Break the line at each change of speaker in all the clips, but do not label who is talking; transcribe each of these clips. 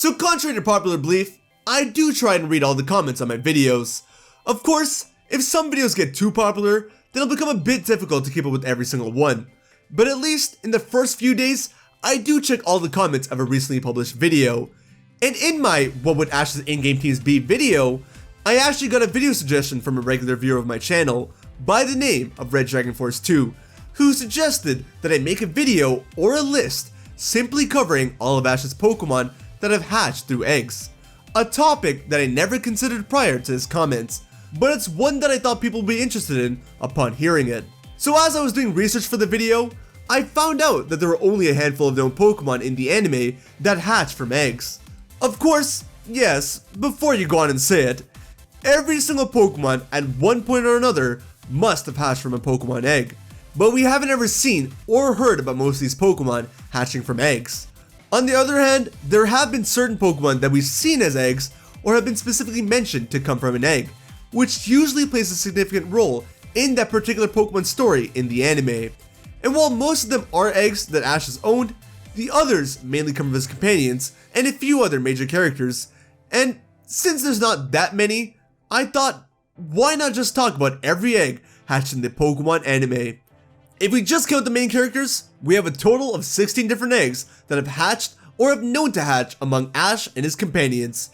So contrary to popular belief, I do try and read all the comments on my videos. Of course, if some videos get too popular, then it'll become a bit difficult to keep up with every single one. But at least in the first few days, I do check all the comments of a recently published video. And in my What Would Ash's in-game teams be video, I actually got a video suggestion from a regular viewer of my channel by the name of Red Dragon Force 2, who suggested that I make a video or a list simply covering all of Ash's Pokemon that have hatched through eggs. A topic that I never considered prior to his comments, but it's one that I thought people would be interested in upon hearing it. So as I was doing research for the video, I found out that there were only a handful of known Pokemon in the anime that hatch from eggs. Of course, yes, before you go on and say it, every single Pokemon at one point or another must have hatched from a Pokemon egg, but we haven't ever seen or heard about most of these Pokemon hatching from eggs. On the other hand, there have been certain Pokemon that we've seen as eggs or have been specifically mentioned to come from an egg, which usually plays a significant role in that particular Pokemon story in the anime. And while most of them are eggs that Ash has owned, the others mainly come from his companions and a few other major characters. And since there's not that many, I thought, why not just talk about every egg hatched in the Pokemon anime? If we just count the main characters, we have a total of 16 different eggs that have hatched or have known to hatch among Ash and his companions.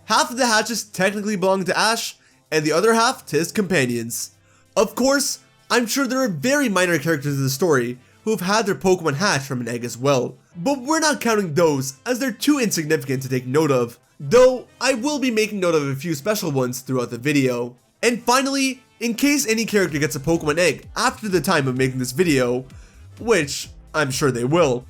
Half of the hatches technically belong to Ash, and the other half to his companions. Of course, I'm sure there are very minor characters in the story who have had their Pokemon hatch from an egg as well, but we're not counting those as they're too insignificant to take note of, though I will be making note of a few special ones throughout the video. And finally, in case any character gets a Pokemon egg after the time of making this video, which I'm sure they will,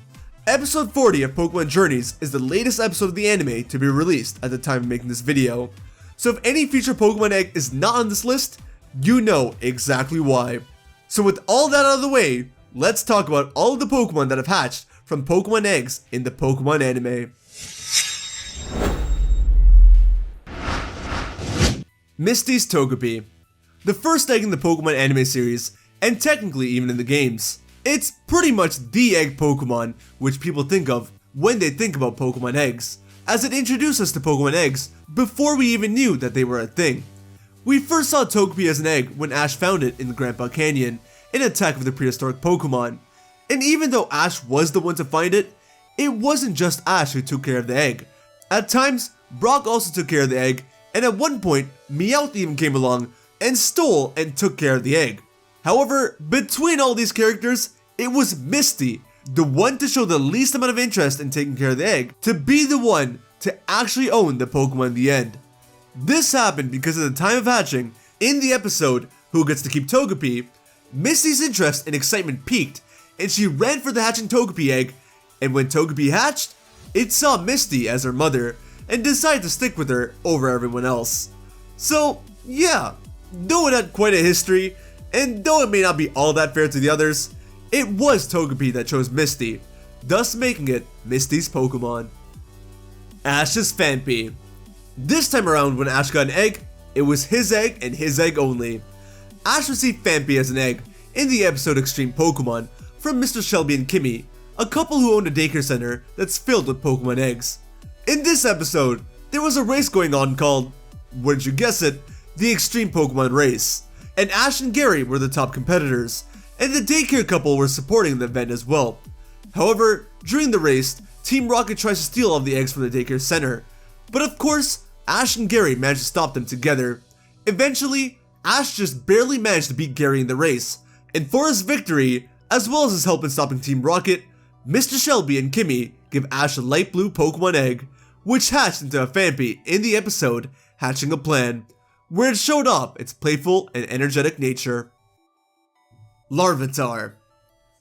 episode 40 of Pokemon Journeys is the latest episode of the anime to be released at the time of making this video. So if any future Pokemon egg is not on this list, you know exactly why. So with all that out of the way, let's talk about all of the Pokemon that have hatched from Pokemon eggs in the Pokemon anime. Misty's Togepi. The first egg in the Pokemon anime series, and technically even in the games. It's pretty much the egg Pokemon which people think of when they think about Pokemon eggs, as it introduced us to Pokemon eggs before we even knew that they were a thing. We first saw Togepi as an egg when Ash found it in the Grandpa Canyon in Attack of the Prehistoric Pokemon. And even though Ash was the one to find it, it wasn't just Ash who took care of the egg. At times, Brock also took care of the egg, and at one point, Meowth even came along and stole and took care of the egg. However, between all these characters, it was Misty, the one to show the least amount of interest in taking care of the egg, to be the one to actually own the Pokemon in the end. This happened because at the time of hatching, in the episode Who Gets to Keep Togepi, Misty's interest and excitement peaked, and she ran for the hatching Togepi egg, and when Togepi hatched, it saw Misty as her mother, and decided to stick with her over everyone else. So yeah, though it had quite a history, and though it may not be all that fair to the others, it was Togepi that chose Misty, thus making it Misty's Pokemon. Ash's Fanpy. This time around when Ash got an egg, it was his egg and his egg only. Ash received Fanpy as an egg in the episode Extreme Pokemon from Mr. Shelby and Kimmy, a couple who owned a daycare center that's filled with Pokemon eggs. In this episode, there was a race going on called, wouldn't you guess it, the Extreme Pokemon Race, and Ash and Gary were the top competitors, and the daycare couple were supporting the event as well. However, during the race, Team Rocket tries to steal all of the eggs from the daycare center, but of course, Ash and Gary managed to stop them together. Eventually, Ash just barely managed to beat Gary in the race, and for his victory, as well as his help in stopping Team Rocket, Mr. Shelby and Kimmy give Ash a light blue Pokemon egg, which hatched into a Fanpy in the episode Hatching a Plan, where it showed off its playful and energetic nature. Larvitar.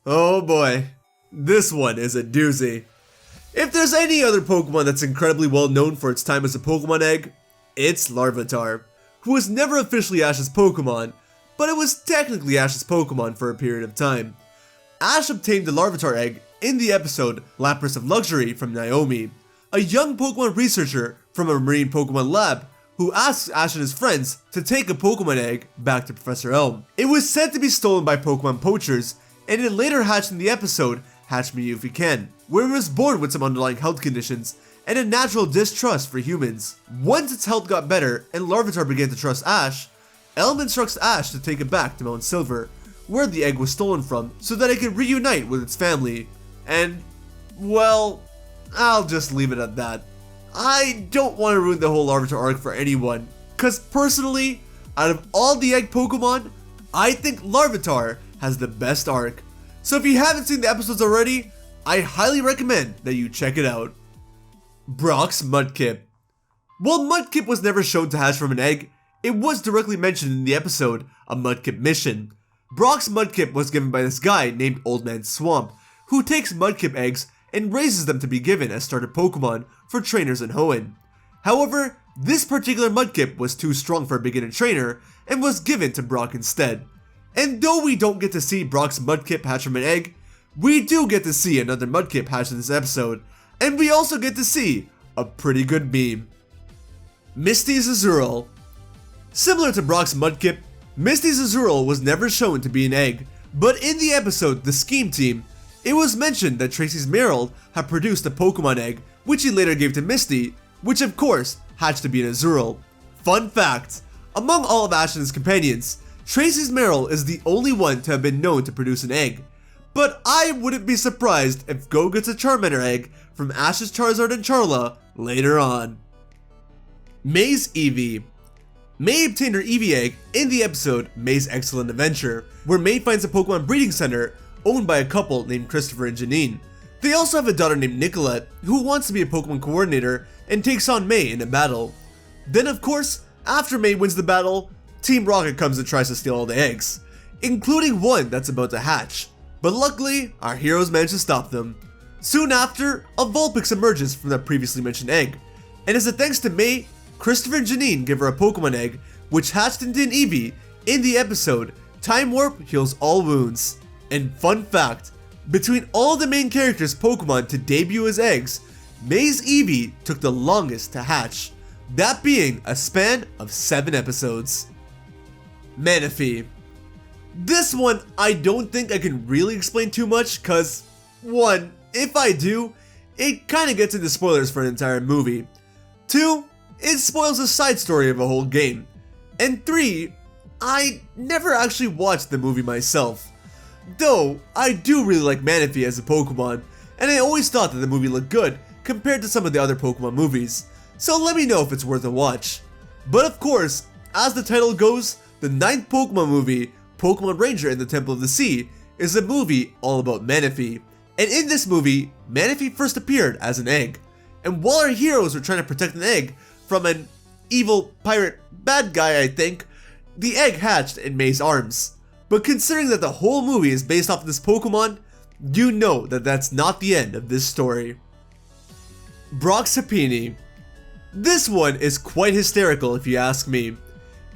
Oh boy, this one is a doozy. If there's any other Pokemon that's incredibly well known for its time as a Pokemon egg, it's Larvitar, who was never officially Ash's Pokemon, but it was technically Ash's Pokemon for a period of time. Ash obtained the Larvitar egg in the episode Lapras of Luxury from Naomi, a young Pokemon researcher from a marine Pokemon lab who asks Ash and his friends to take a Pokemon egg back to Professor Elm. It was said to be stolen by Pokemon poachers, and it later hatched in the episode Hatch Me If You Can, where it was born with some underlying health conditions and a natural distrust for humans. Once its health got better and Larvitar began to trust Ash, Elm instructs Ash to take it back to Mount Silver, where the egg was stolen from, so that it could reunite with its family. And, well, I'll just leave it at that. I don't want to ruin the whole Larvitar arc for anyone, cause personally, out of all the egg Pokemon, I think Larvitar has the best arc. So if you haven't seen the episodes already, I highly recommend that you check it out. Brock's Mudkip. While Mudkip was never shown to hatch from an egg, it was directly mentioned in the episode, A Mudkip Mission. Brock's Mudkip was given by this guy named Old Man Swamp, who takes Mudkip eggs and raises them to be given as starter Pokemon for trainers in Hoenn. However, this particular Mudkip was too strong for a beginner trainer and was given to Brock instead. And though we don't get to see Brock's Mudkip hatch from an egg, we do get to see another Mudkip hatch in this episode, and we also get to see a pretty good meme. Misty's Azurill. Similar to Brock's Mudkip, Misty's Azurill was never shown to be an egg, but in the episode The Scheme Team, it was mentioned that Tracy's Marill had produced a Pokemon egg, which he later gave to Misty, which of course hatched to be an Azurill. Fun fact, among all of Ash's companions, Tracy's Marill is the only one to have been known to produce an egg. But I wouldn't be surprised if Go gets a Charmander egg from Ash's Charizard and Charla later on. May's Eevee. May obtained her Eevee egg in the episode May's Excellent Adventure, where May finds a Pokemon breeding center owned by a couple named Christopher and Janine. They also have a daughter named Nicolette, who wants to be a Pokemon coordinator and takes on May in a battle. Then of course, after May wins the battle, Team Rocket comes and tries to steal all the eggs, including one that's about to hatch. But luckily, our heroes manage to stop them. Soon after, a Vulpix emerges from that previously mentioned egg, and as a thanks to May, Christopher and Janine give her a Pokemon egg, which hatched into an Eevee in the episode Time Warp Heals All Wounds. And fun fact, between all the main characters' Pokemon to debut as eggs, May's Eevee took the longest to hatch, that being a span of 7 episodes. Manatee. This one I don't think I can really explain too much cause, 1, if I do, it kinda gets into spoilers for an entire movie. 2, it spoils the side story of a whole game. And 3, I never actually watched the movie myself. Though, I do really like Manatee as a Pokemon, and I always thought that the movie looked good compared to some of the other Pokemon movies, so let me know if it's worth a watch. But of course, as the title goes, the 9th Pokemon movie, Pokemon Ranger and the Temple of the Sea, is a movie all about Manatee. And in this movie, Manatee first appeared as an egg. And while our heroes were trying to protect an egg from an evil pirate bad guy, I think, the egg hatched in May's arms. But considering that the whole movie is based off of this Pokemon, you know that that's not the end of this story. Broxapini. This one is quite hysterical if you ask me.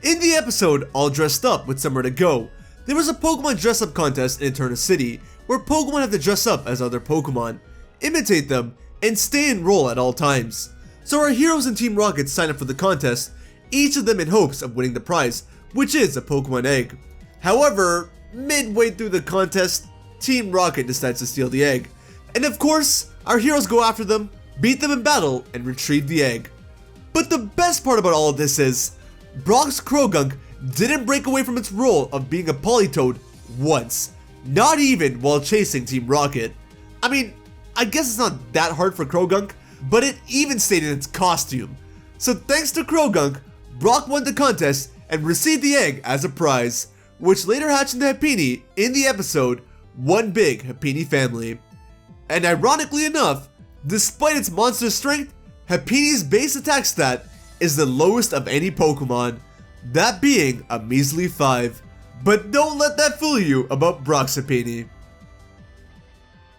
In the episode All Dressed Up with Somewhere to Go, there was a Pokemon dress up contest in Eterna City where Pokemon have to dress up as other Pokemon, imitate them, and stay in role at all times. So our heroes and Team Rocket sign up for the contest, each of them in hopes of winning the prize, which is a Pokemon egg. However, midway through the contest, Team Rocket decides to steal the egg. And of course, our heroes go after them, beat them in battle, and retrieve the egg. But the best part about all of this is, Brock's Croagunk didn't break away from its role of being a Politoed once, not even while chasing Team Rocket. I mean, I guess it's not that hard for Croagunk, but it even stayed in its costume. So thanks to Croagunk, Brock won the contest and received the egg as a prize, which later hatched into Happiny in the episode One Big Happiny Family. And ironically enough, despite its monster strength, Happiny's base attack stat is the lowest of any Pokemon, that being a measly 5. But don't let that fool you about Broxapini.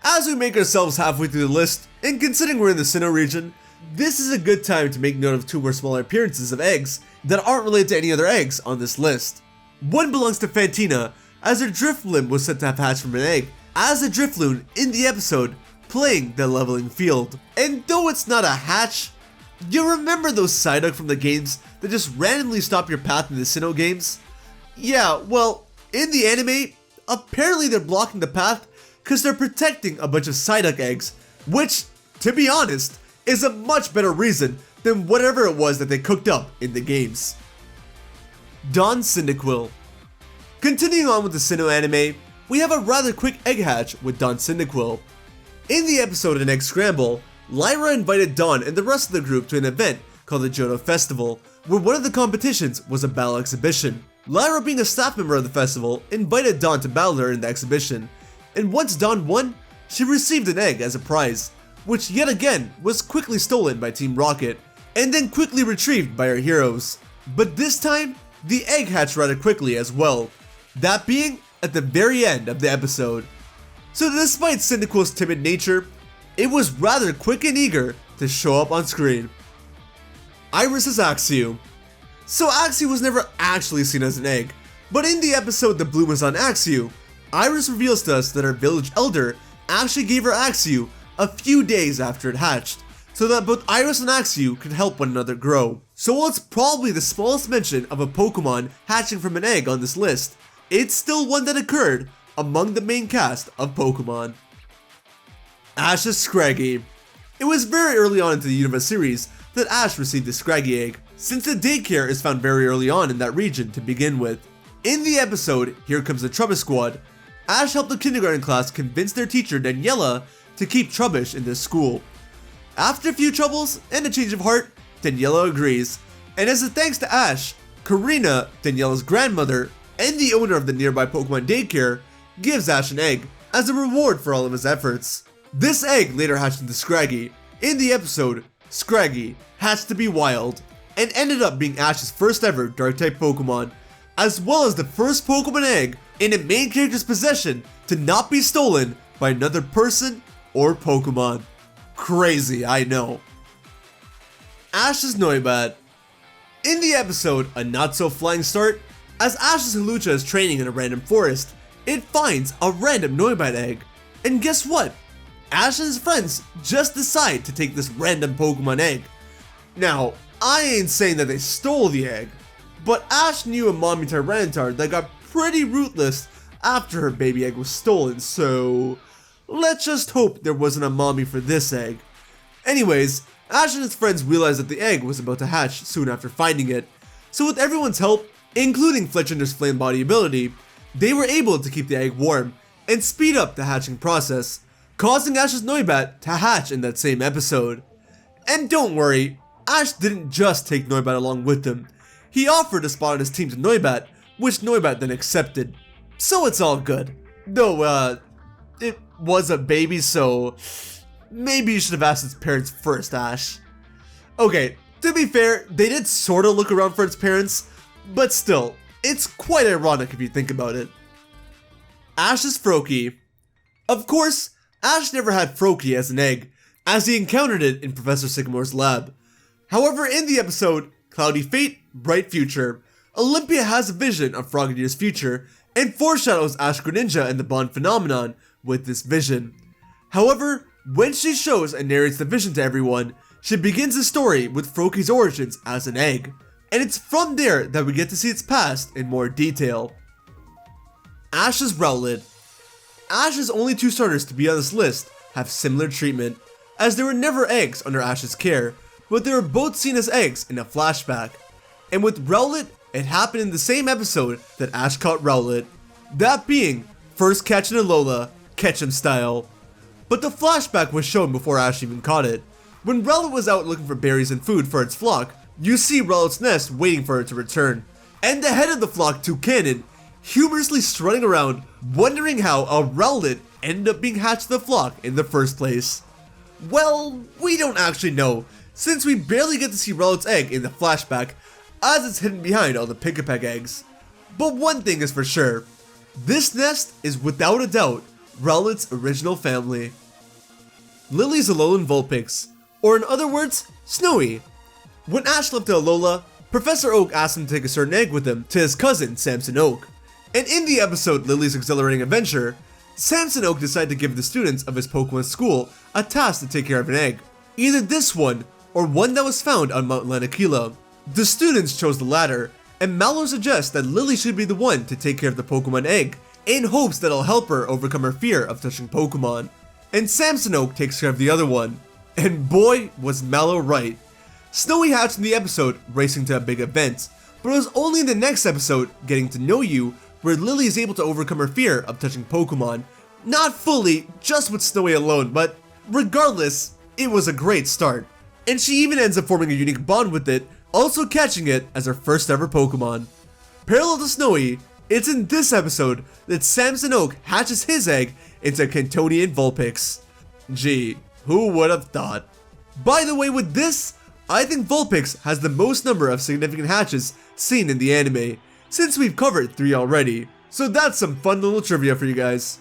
As we make ourselves halfway through the list, and considering we're in the Sinnoh region, this is a good time to make note of 2 more smaller appearances of eggs that aren't related to any other eggs on this list. One belongs to Fantina, as her Drifloon was said to have hatched from an egg, as a Drifloon in the episode playing the leveling field. And though it's not a hatch, you remember those Psyduck from the games that just randomly stop your path in the Sinnoh games? Yeah, well, in the anime, apparently they're blocking the path because they're protecting a bunch of Psyduck eggs, which, to be honest, is a much better reason than whatever it was that they cooked up in the games. Dawn Cyndaquil. Continuing on with the Sinnoh anime, we have a rather quick egg hatch with Dawn Cyndaquil. In the episode An Egg Scramble, Lyra invited Dawn and the rest of the group to an event called the Johto Festival, where one of the competitions was a battle exhibition. Lyra, being a staff member of the festival, invited Dawn to battle her in the exhibition, and once Dawn won, she received an egg as a prize, which yet again was quickly stolen by Team Rocket, and then quickly retrieved by our heroes. But this time, the egg hatched rather quickly as well, that being at the very end of the episode. So despite Cyndaquil's timid nature, it was rather quick and eager to show up on screen. Iris' Axio. So Axio was never actually seen as an egg, but in the episode The Bloom is on Axio, Iris reveals to us that our village elder actually gave her Axio a few days after it hatched, so that both Iris and Axio could help one another grow. So while it's probably the smallest mention of a Pokemon hatching from an egg on this list, it's still one that occurred among the main cast of Pokemon. Ash's Scraggy. It was very early on into the Unova series that Ash received the Scraggy egg, since the daycare is found very early on in that region to begin with. In the episode Here Comes the Trubbish Squad, Ash helped the kindergarten class convince their teacher Daniela to keep Trubbish in this school. After a few troubles and a change of heart, Daniela agrees, and as a thanks to Ash, Karina, Daniela's grandmother, and the owner of the nearby Pokemon daycare, gives Ash an egg as a reward for all of his efforts. This egg later hatched into Scraggy. In the episode, Scraggy hatched to be wild, and ended up being Ash's first ever Dark-type Pokemon, as well as the first Pokemon egg in a main character's possession to not be stolen by another person or Pokemon. Crazy, I know. Ash's Noibat. In the episode A Not So Flying Start, as Ash's Hawlucha is training in a random forest, it finds a random Noibat egg. And guess what? Ash and his friends just decide to take this random Pokemon egg. Now, I ain't saying that they stole the egg, but Ash knew a mommy Tyranitar that got pretty rootless after her baby egg was stolen, so let's just hope there wasn't a mommy for this egg. Anyways, Ash and his friends realized that the egg was about to hatch soon after finding it, so with everyone's help, including Fletchender's flame body ability, they were able to keep the egg warm and speed up the hatching process, causing Ash's Noibat to hatch in that same episode. And don't worry, Ash didn't just take Noibat along with him. He offered a spot on his team to Noibat, which Noibat then accepted. So it's all good. Though, it was a baby, so maybe you should have asked its parents first, Ash. Okay, to be fair, they did sorta look around for its parents, but still, it's quite ironic if you think about it. Ash's Froki. Of course, Ash never had Froki as an egg, as he encountered it in Professor Sycamore's lab. However, in the episode Cloudy Fate, Bright Future, Olympia has a vision of Frogadire's future and foreshadows Ash Greninja and the Bond phenomenon with this vision. However, when she shows and narrates the vision to everyone, she begins the story with Froki's origins as an egg, and it's from there that we get to see its past in more detail. Ash's Rowlet. Ash's only two starters to be on this list have similar treatment, as there were never eggs under Ash's care, but they were both seen as eggs in a flashback. And with Rowlet, it happened in the same episode that Ash caught Rowlet, that being first catching Alola, Ketchum style. But the flashback was shown before Ash even caught it. When Rowlet was out looking for berries and food for its flock, you see Rowlet's nest waiting for it to return, and the head of the flock, Toucanon, humorously strutting around, wondering how a Rowlet ended up being hatched to the flock in the first place. Well, we don't actually know, since we barely get to see Rowlet's egg in the flashback, as it's hidden behind all the Pick-a-Peck eggs. But one thing is for sure, this nest is without a doubt Rowlet's original family. Lily's Alolan Vulpix, or in other words, Snowy. When Ash left to Alola, Professor Oak asked him to take a certain egg with him to his cousin, Samson Oak. And in the episode Lily's Exhilarating Adventure, Samson Oak decided to give the students of his Pokemon school a task to take care of an egg. Either this one, or one that was found on Mount Lanakila. The students chose the latter, and Mallow suggests that Lily should be the one to take care of the Pokemon egg, in hopes that it'll help her overcome her fear of touching Pokemon. And Samson Oak takes care of the other one. And boy, was Mallow right. Snowy hatched in the episode racing to a big event, but it was only in the next episode, Getting to Know You, where Lily is able to overcome her fear of touching Pokemon. Not fully, just with Snowy alone, but regardless, it was a great start. And she even ends up forming a unique bond with it, also catching it as her first ever Pokemon. Parallel to Snowy, it's in this episode that Samson Oak hatches his egg into Cantonian Vulpix. Gee, who would have thought? By the way, with this, I think Vulpix has the most number of significant hatches seen in the anime, since we've covered 3 already. So that's some fun little trivia for you guys.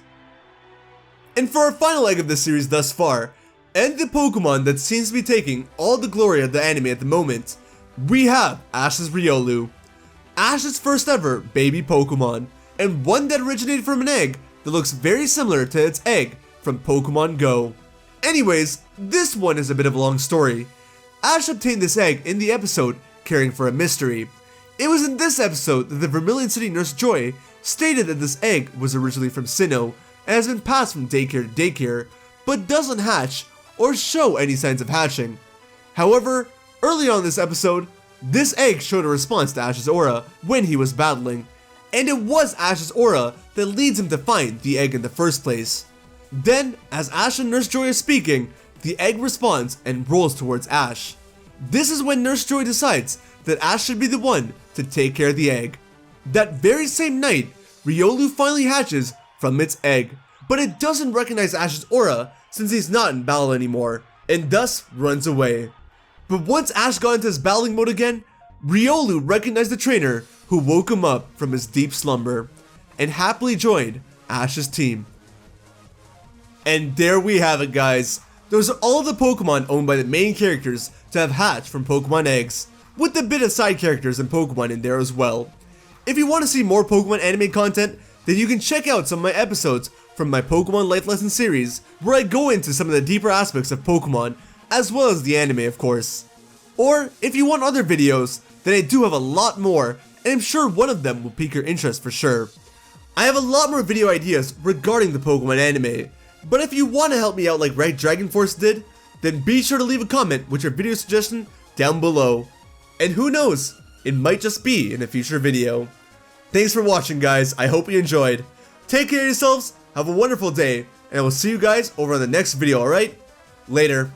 And for our final egg of this series thus far, and the Pokemon that seems to be taking all the glory of the anime at the moment, we have Ash's Ryolu. Ash's first ever baby Pokemon, and one that originated from an egg that looks very similar to its egg from Pokemon Go. Anyways, this one is a bit of a long story. Ash obtained this egg in the episode Caring for a Mystery. It was in this episode that the Vermilion City Nurse Joy stated that this egg was originally from Sinnoh and has been passed from daycare to daycare, but doesn't hatch or show any signs of hatching. However, early on in this episode, this egg showed a response to Ash's aura when he was battling, and it was Ash's aura that leads him to find the egg in the first place. Then, as Ash and Nurse Joy are speaking, the egg responds and rolls towards Ash. This is when Nurse Joy decides that Ash should be the one to take care of the egg. That very same night, Ryolu finally hatches from its egg, but it doesn't recognize Ash's aura since he's not in battle anymore, and thus runs away. But once Ash got into his battling mode again, Ryolu recognized the trainer who woke him up from his deep slumber, and happily joined Ash's team. And there we have it, guys. Those are all the Pokemon owned by the main characters to have hatched from Pokemon eggs, with a bit of side characters and Pokemon in there as well. If you want to see more Pokemon anime content, then you can check out some of my episodes from my Pokemon Life Lesson series, where I go into some of the deeper aspects of Pokemon, as well as the anime of course. Or, if you want other videos, then I do have a lot more, and I'm sure one of them will pique your interest for sure. I have a lot more video ideas regarding the Pokemon anime, but if you want to help me out like Red Dragon Force did, then be sure to leave a comment with your video suggestion down below. And who knows, it might just be in a future video. Thanks for watching, guys. I hope you enjoyed. Take care of yourselves, have a wonderful day, and I will see you guys over on the next video, alright? Later.